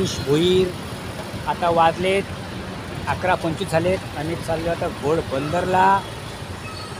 धनुष भोईर. आता वाजलेत 11:25 झालेत. आम्ही चाललो आता घोड बंदरला.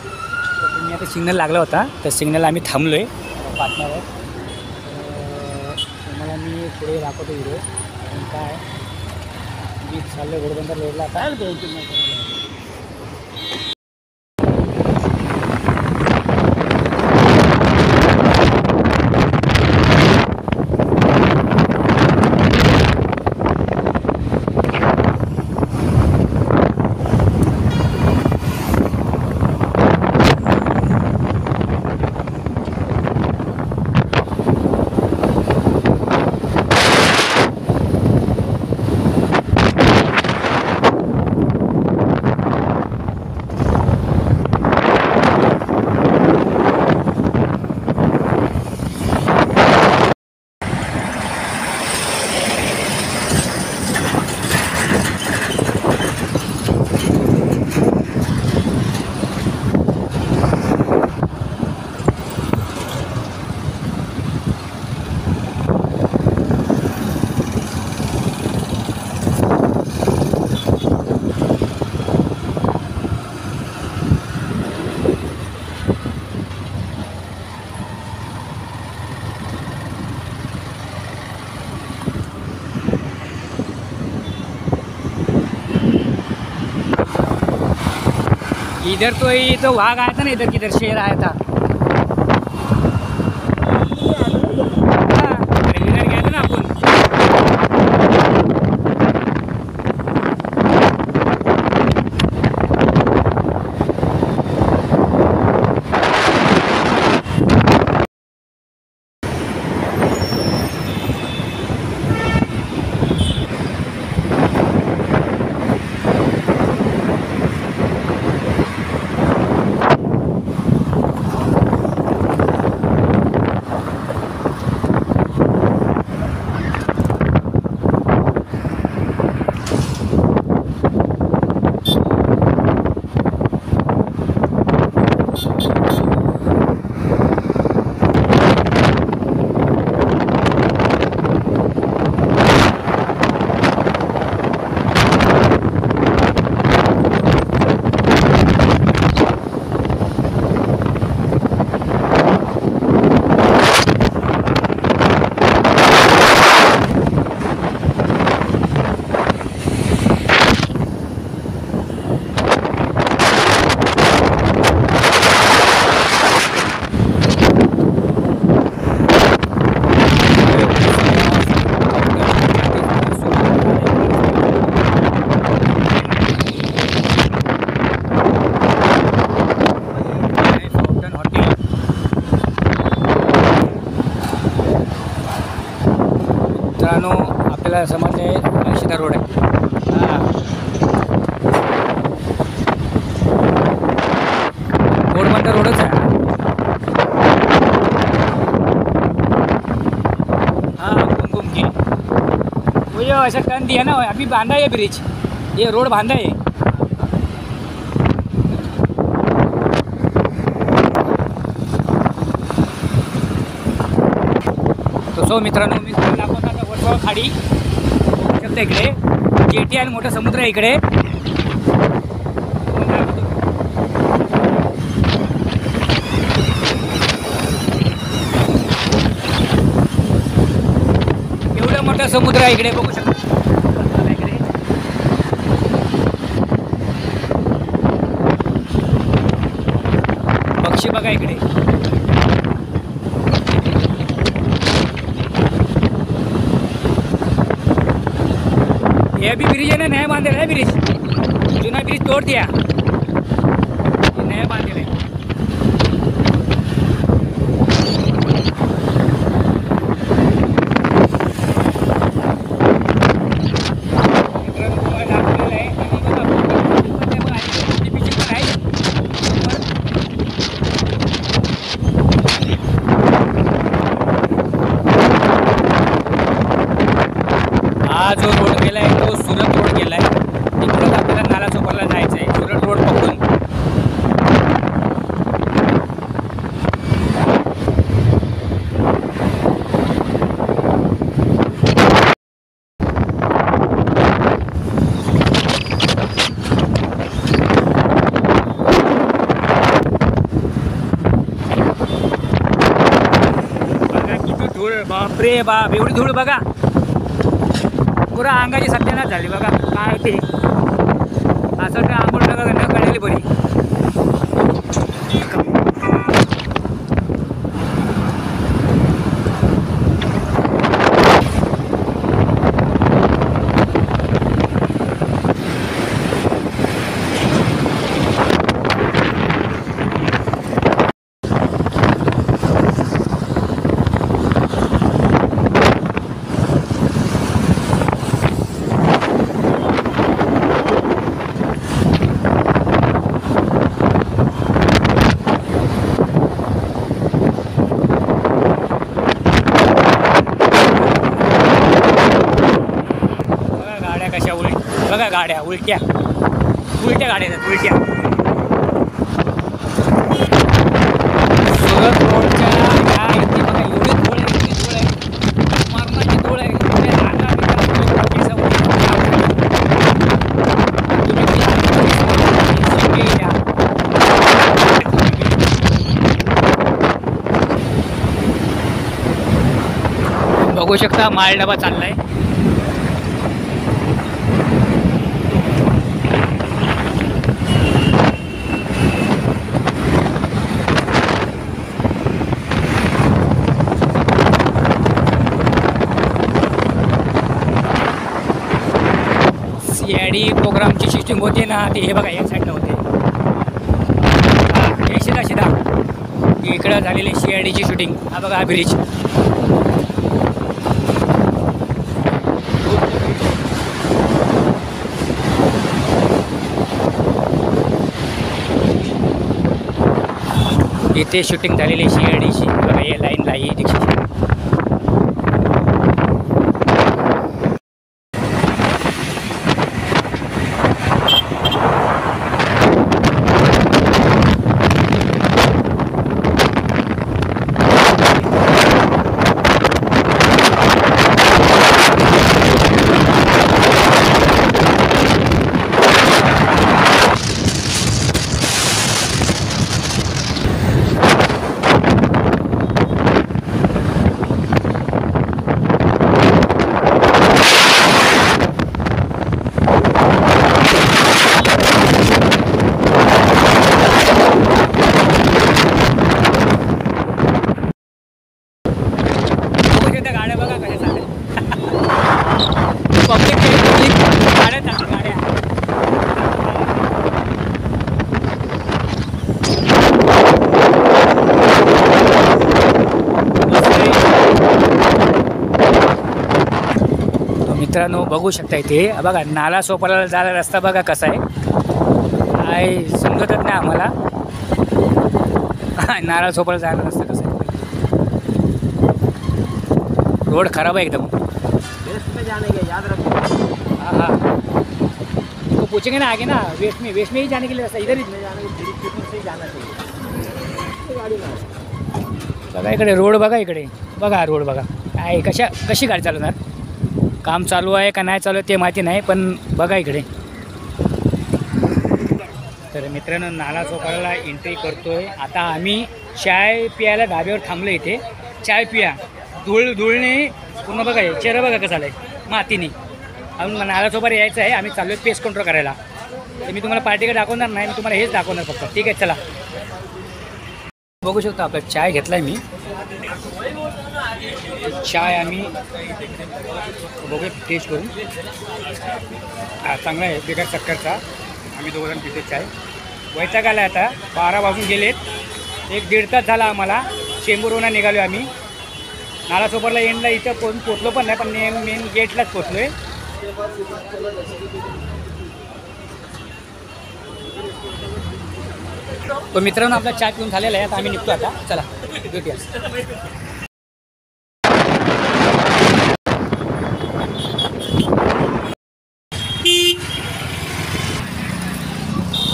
तर तुम्ही आता सिग्नल लागला होता, तर सिग्नल आम्ही थांबलो आहे पाटणावर. तुम्हाला मी पुढे दाखवतो व्हिडिओ. आणि काय मी चाललो घोडबंदर रोडला. काय 2-3 मिनिटं. इधर तो ये तो वाघ आया था ना, इधर किधर शेर आया था. इधर गए थे ना अपन. मित्रांनो आपल्याला समजले शिधा रोड आहे. घोडबंदर रोडच आहे. हाँ घूम के वही ऐसा टर्न दिया ना, अभी बांधा है ब्रिज, ये रोड बांधा है. तो सो मित्रांनो मी दाखवतो आता वटवाळ खाडी. शकता इकडे जेटी आणि मोठा समुद्र आहे इकडे. एवढं मोठा समुद्र आहे इकडे बघू शकता. इकडे पक्षी बघा इकडे. ये अभी ब्रिज है ना, नया बांधेला है ब्रिज. जुना ब्रिज तोड़ दिया, ये नया बांधेला है. हा जो रोड गेला आहे तो सुरत रोड गेला आहे. तिकडून आपल्याला नालासोपारला जायचं आहे. सुरत रोड पकडून रे बाप, एवढी धूळ बघा, पुरा अंगाची सत्यानाश झाली बघा. काय ते असं तर आंघोळ न कळलेली बरी. बघा गाड्या उलट्या उलट्या गाड्या आहेत, उलट्या. सुरत रोडच्या ह्या इथे बघा एवढी धूळ आहे, एवढी धूळ आहे, मरणाची धूळ आहे. बघू शकता माल डबा चाललाय. CID प्रोग्रामची शिस्टिंग होते ना, ते हे बघा या साईडला होते. हे शिदा इकडं झालेली CIDची शूटिंग. हा बघा हा ब्रिज. इथे शूटिंग झालेली CIDची बघा, हे लाईनला ही दीक्षित. मित्रांनो बघू शकता इथे बघा नाला सोपाराला जायला रस्ता बघा कसा आहे. काय समजतच नाही आम्हाला. नाला सोपाराला जायला रस्ता कसा आहे. रोड खराब है एकदम. वेस्ट में जाने के याद रखो. हाँ हाँ तो पूछेंगे ना आगे ना, वेस्ट में ही जाने के लिए रास्ता इधर ही जाने के से जाना चाहिए. गाड़ी में बघा इकडे रोड बघा, इकडे बघा रोड बघा. काय कशी गाडी चालवणार. काम चालू आहे का नाही चालू आहे ते माहिती नाही, पण बघा इकडे. तर मित्रांनो नाला सोपाराला एंट्री करतोय. आता आम्ही चाय प्यायला ढाब्यावर थांबलो. इथे चाय पिया. धुळणे पूर्ण बघा, चेहरा बघा कसं आलं आहे मातीने. अजून नाला सोपारा यायचं आहे. आम्ही चाललो आहे पेस्ट कंट्रोल करायला. तर मी तुम्हाला पार्टी दाखवणार नाही, मी तुम्हाला हेच दाखवणार फक्त. ठीक आहे चला. बघू शकता आपला चाय घेतला आहे मी. चाय आम्ही बघू टेस्ट करून. चांगला आहे बेकार चक्करचा. आम्ही दोघं पितो चाय. वैताग आला आता. 12 वाजून गेलेत. 1-1.5 तास झाला आम्हाला. चेंबूरवरून निघालो आम्ही. नालासोपारला एंडला इथं पोचलो पण नाही, पण मेन गेटलाच पोचलो आहे. तो मित्रांनो आपला चहा पिऊन झालेला आहे. आता आम्ही निघतो आता. चला भेटूया.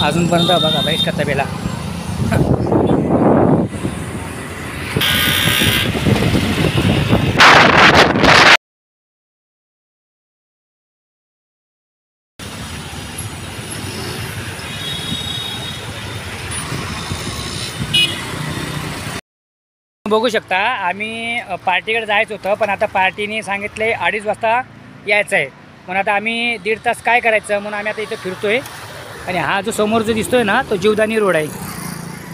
अजूनपर्यंत बघा बाईक का तबेला. बघू शकता आम्ही पार्टीकडे जायचं होतं, पण आता पार्टीने सांगितले 2:30 वाजता यायचं आहे. म्हणून आता आम्ही 1.5 तास काय करायचं म्हणून आम्ही आता इथे फिरतोय. आणि हा जो समोर जो दिसतोय ना तो जीवदानी रोड आहे.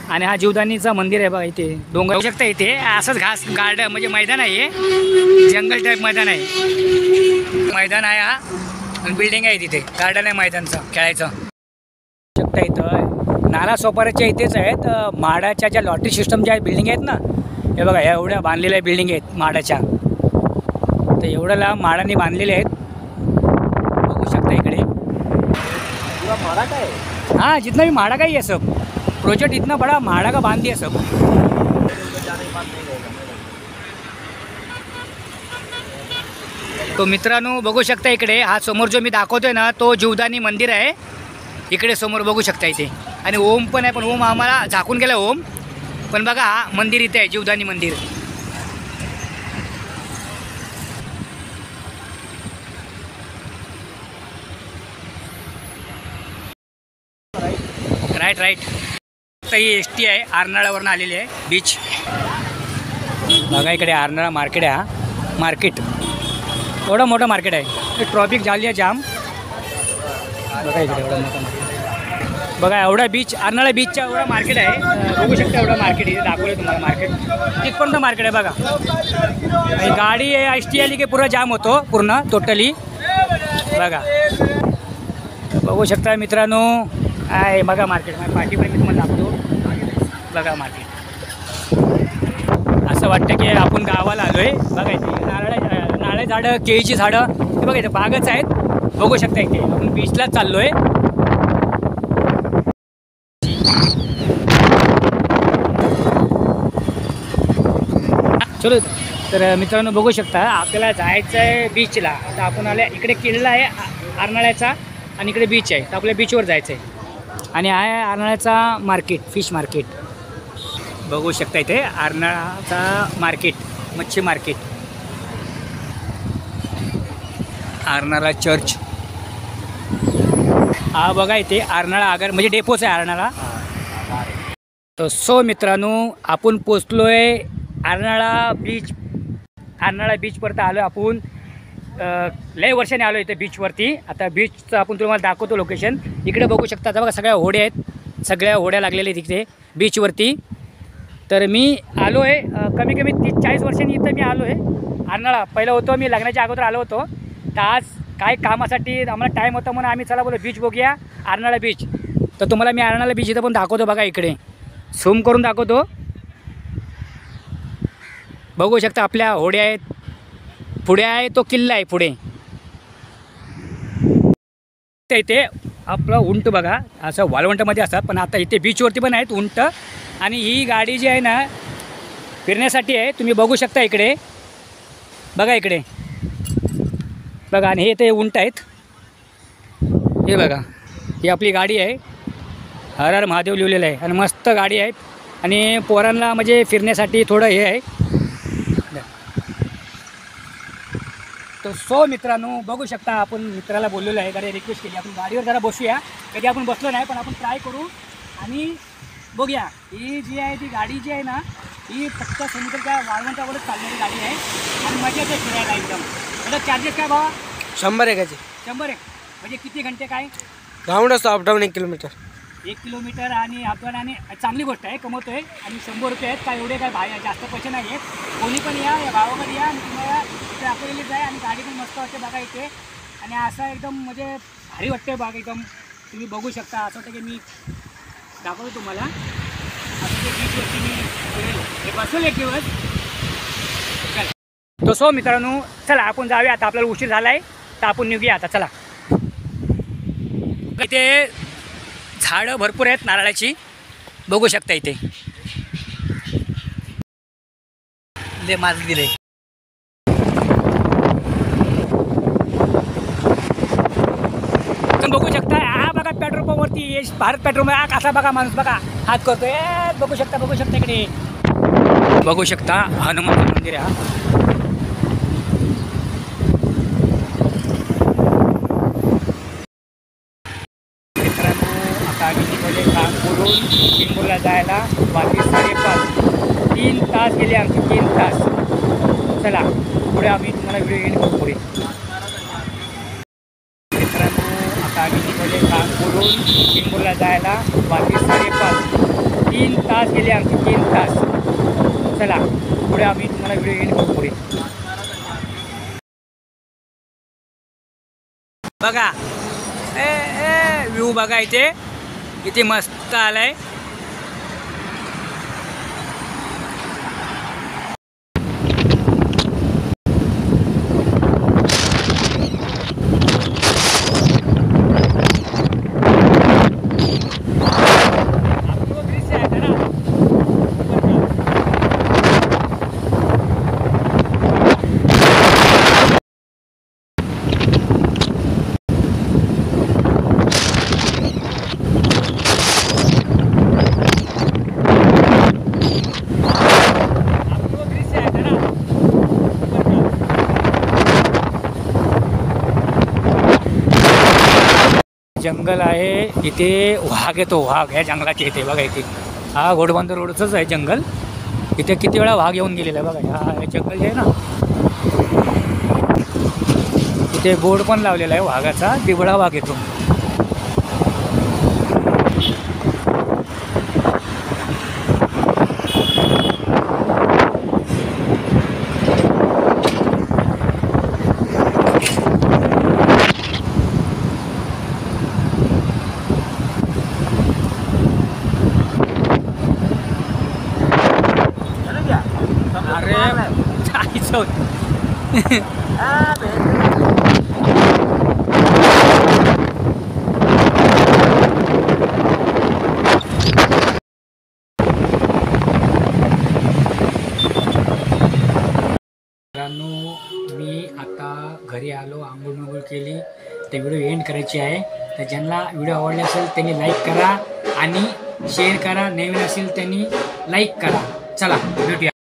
आणि हा जीवदानीचा मंदिर आहे बघा. इथे डोंगर बघू शकता. इथे असंच घास गार्डन म्हणजे मैदान आहे, जंगल टाईप मैदान आहे. मैदान आहे हा, आणि बिल्डिंग आहे तिथे, गार्डन आहे मैदानचं खेळायचं. बघू शकता इथं नाला सोपाऱ्याच्या इथेच आहेत म्हाडाच्या ज्या लॉटरी सिस्टम ज्या बिल्डिंग आहेत ना, हे बघा ह्या एवढ्या बांधलेल्या बिल्डिंग आहेत म्हाडाच्या. तर एवढ्या लांब म्हाडाने बांधलेले आहेत. बघू शकता इकडे माड़ा का है? हाँ, जितना भी म्हाडा का ही है सब. प्रोजेक्ट इतना बड़ा म्हाडा का बांध दिया सब. तो मित्रांनो बघू शकता इकडे हा समोर जो मी दाखवतोय ना तो जीवदानी मंदिर आहे. इकडे समोर बघू शकता इथे. आणि ओम पण आहे, पण ओम आम्हाला झाकून गेला ओम. पण बघा हा मंदिर इथे आहे, जीवदानी मंदिर. Right right. ही एस टी आहे, आरनाळावरून आलेली आहे बीच. बघा इकडे आरनाळा मार्केट आहे. हा मार्केट एवढं मोठं मार्केट आहे. ट्रॉफिक झाली आहे जाम. बघा इकडे एवढं मोठं मार्केट. बघा एवढा बीच, आरनाळा बीचचा एवढा मार्केट आहे. बघू शकता एवढं मार्केट इथे दाखवलं तुम्हाला. मार्केट तिथपर्यंत मार्केट आहे बघा. आणि गाडी एस टी आली की पुरा जाम होतो पूर्ण टोटली. बघा बघू शकता मित्रांनो. आहे बघा मार्केट. माझ्या पाठीपर्यंत मी तुम्हाला दाखवतो. बघा मार्केट. असं वाटतं की आपण गावाला आलो आहे. बघा इथे नारळ झाडं, केळीची झाडं, हे बघा इथे बागच आहेत. बघू शकता इथे आपण बीचलाच चाललो आहे. चलो तर मित्रांनो बघू शकता आपल्याला जायचं आहे बीचला. आता आपण आल्या इकडे किल्ला आहे आरनाळ्याचा आणि इकडे बीच आहे. तर आपल्या बीचवर जायचं आहे. आणि आहे आरनाळ्याचा मार्केट, फिश मार्केट. बघू शकता इथे आरनाळाचा मार्केट, मच्छी मार्केट. आरनाळा चर्च हा बघा इथे आरनाळा आगार म्हणजे डेपोच आहे आरनाळा. तर सो मित्रांनो आपण पोचलो आहे आरनाळा बीच. आरनाळा बीचपर्यंत आलो आपण. लय वर्षाने आलो इथे बीचवरती. आता बीचचं आपण तुम्हाला दाखवतो लोकेशन. इकडे बघू शकता आता बघा सगळ्या होड्या आहेत, सगळ्या होड्या लागलेल्या आहेत इथे बीचवरती. तर मी आलो आहे कमी कमी 30-40 वर्षांनी इथं मी आलो आहे आरनाळा. पहिलं होतो मी लग्नाच्या अगोदर आलो होतो. तर आज काय कामासाठी आम्हाला टाईम होता म्हणून आम्ही चला बोलो बीच बघूया, आरनाळा बीच. तर तुम्हाला मी आरनाळा बीच इथं पण दाखवतो. बघा इकडे झूम करून दाखवतो. बघू शकता आपल्या होड्या आहेत. पुढे आहे तो किल्ला आहे पुढे. इथे आपलं उंट बघा असं वाळवंटामध्ये असतात, पण आता इथे बीचवरती पण आहेत उंट. आणि ही गाडी जी आहे ना फिरण्यासाठी आहे. तुम्ही बघू शकता इकडे. बघा इकडे बघा. आणि हे ते उंट आहेत. हे बघा ही आपली गाडी आहे. हर हर महादेव लिहिलेलं आहे. आणि मस्त गाडी आहे. आणि पोरांना म्हणजे फिरण्यासाठी थोडं हे आहे. तर सो मित्रांनो बघू शकता आपण मित्राला बोललेलं आहे, गाडी रिक्वेस्ट केली आपण गाडीवर जरा बसूया. कधी आपण बसलो नाही पण आपण ट्राय करू आणि बघूया. ही जी आहे ती गाडी जी आहे ना ही फक्त समुद्राच्या वाळवंटावरच चालणारी गाडी आहे. आणि मजा येते फिरायला एकदम. म्हणजे चार्जेस काय भावा? 100 आहे का? 100 आहे. म्हणजे किती घंटे काय? राऊंड असतो अपडाऊन 1 किलोमीटर. 1 किलोमीटर आणि आपण. आणि चांगली गोष्ट आहे, कमवतो आहे. आणि 100 रुपये आहेत काय एवढे काय जास्त पैसे नाही आहेत. कोणी पण या गावामध्ये या आणि तुम्हाला इथे आपल्याला जाय. आणि गाडी पण मस्त वाटते बघा इथे. आणि असं एकदम म्हणजे भारी वाटते बाग एकदम. तुम्ही बघू शकता. असं वाटतं की मी दाखवतो तुम्हाला. असं ते बीचवरती मी बसवलं एक दिवस. तो सो मित्रांनो चला आपण जाऊया आता. आपल्याला उशीर झाला आहे तर आपण निघूया आता. चला. इथे झाडं भरपूर आहेत नारळाची. बघू शकता इथे. ले मास्क दिले. बघू शकता हा बघा पेट्रोल पंपवरती भारत पेट्रोल हा कसा बघा माणूस बघा हात करतोय. बघू शकता इकडे. बघू शकता हनुमान मंदिर आहे. मित्रांनो आता आम्ही तिकडे काम करून चिंबूरला जायला 5:05 3 तास गेले आमचे 3 तास. चला पुढे आम्ही तुम्हाला व्हिडिओ एंड करू पुढे. मित्रांनो आता आम्ही निघाले कानपूरहून चिंबूरला जायला. वाजले 5:30. 3 तास गेले आमचे 3 तास. चला पुढे आम्ही तुम्हाला व्हिडिओ एंड करू पुढे. बघा व्ह्यू बघा इथे किती मस्त आलाय. जंगल आहे इथे. वाघ येतो, वाघ ह्या जंगलाच्या इथे बघा. इथे हा घोडबंदर रोडचंच आहे जंगल. इथे किती वेळा वाघ येऊन गेलेला आहे बघा. हा हे जंगल जे आहे ना, इथे बोर्ड पण लावलेला आहे वाघाचा. बिबळा वाघ येतो. मित्रांनो मी आता घरी आलो, आंघोळ केली. ते व्हिडिओ एंड करायची आहे. तर ज्यांना व्हिडिओ आवडला असेल त्यांनी लाईक करा आणि शेअर करा. नवीन असेल त्यांनी लाईक करा. चला भेटूया.